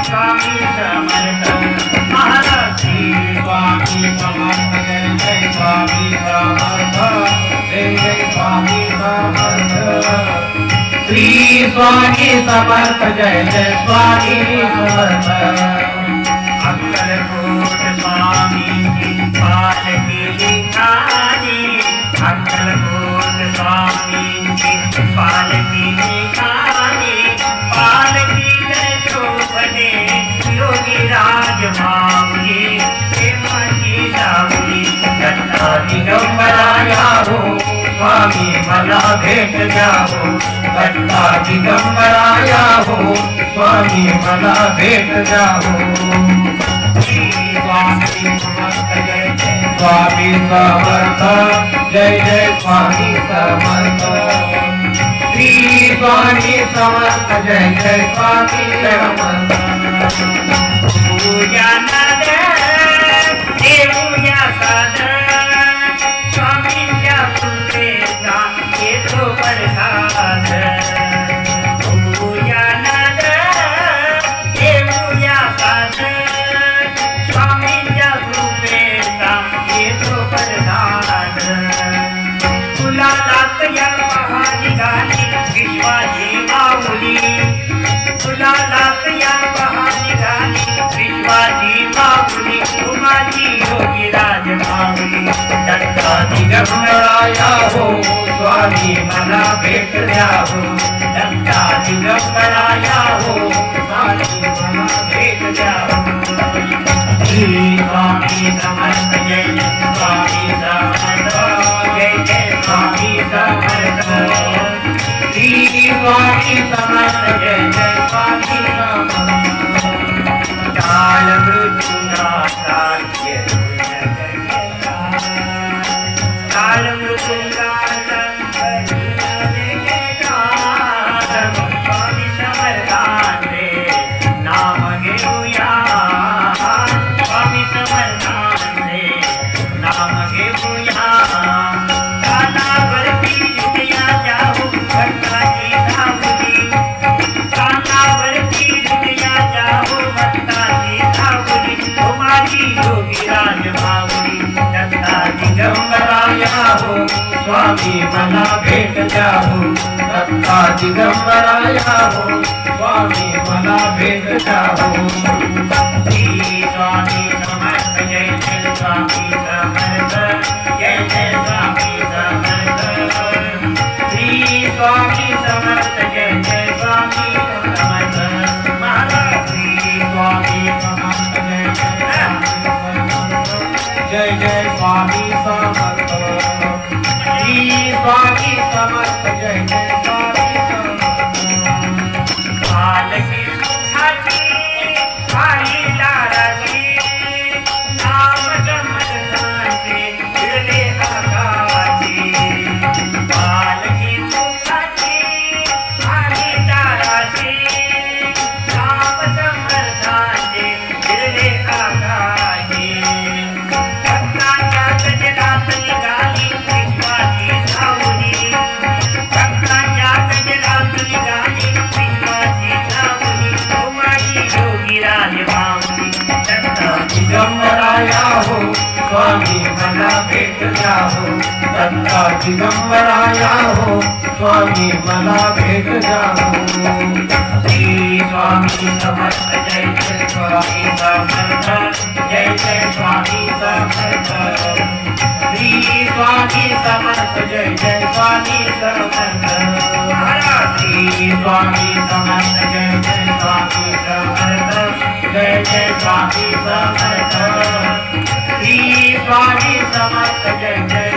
स्वामी समर्थ महाराज श्री स्वामी समर्थ जय जय स्वामी समर्थ जय जय स्वामी समर्थ श्री स्वामी समर्थ जय जय स्वामी समर्थ अक्कलकोट स्वामी की पालकी लिखानी अक्कलकोट स्वामी की पालकी लिखानी पालकी में शोभने योगी राज माऊली हेमाची सावली दत्ता दिगंबराया हो स्वामी मला भेट जाओ दत्ता दिगंबराया हो स्वामी मला भेट जाओ स्वामी समर्थ जय जय स्वामी समर्थ श्री स्वामी समर्थ जय जय स्वामी समर्थ पूजा नदे देवूया सादर स्वामींच्या कृपेचा येतो प्रसाद पूजा नदे देवूया सादर स्वामींच्या कृपेचा येतो प्रसाद फुलालात या पहाडी गाली विश्वाची माऊली फुलालात या पहाडी गाली विश्वाची माऊली उमाची योगी राज माऊली दत्ता दिगंबराया हो स्वामी मला भेट द्यावो दत्ता दिगंबराया हो स्वामी मला भेट द्यावो श्री स्वामी समर्थ जय जय स्वामी समर्थ जय जय स्वामी समर्थ श्री स्वामी समर्थ जय जय स्वामी समर्थ काल मृत्युनाशाख्य काल स्वामी समर्थांचे नाम घेऊया स्वामी समर्थांचे नाम घेऊया कानावरती विजया जाऊ भक्ताची धावली कानावरती विजया जाऊ भक्ताची धावली माझी योगी राज माऊली दत्ता दिगंबराया हो स्वामी मला भेट द्यावो दत्ता दिगंबराया हो स्वामी मला भेट द्यावो श्री स्वामी समर्थ जय जय स्वामी समर्थ जय जय स्वामी समर्थ श्री स्वामी समर्थ जय जय स्वामी समर्थ महाराज श्री स्वामी समर्थ जय जय स्वामी समर्थ श्री स्वामी समर्थ जय जय स्वामी समर्थ पालकी सुखाची आई लाराची नाम जमनाचे फिरले आकाशी पालकी सुखाची आई लाराची नाम जमनाचे फिरले आकाशी दिगंबराया हो स्वामी मला भेट द्यावो दत्ता दिगंबराया हो स्वामी मला भेट द्यावो श्री स्वामी समर्थ जय जय स्वामी समर्थ जय जय स्वामी समर्थ श्री स्वामी समर्थ जय जय स्वामी समर्थ श्री स्वामी समर्थ जय जय स्वामी समर्थ जय जय स्वामी समर्थ श्री स्वामी समर्थ जय जय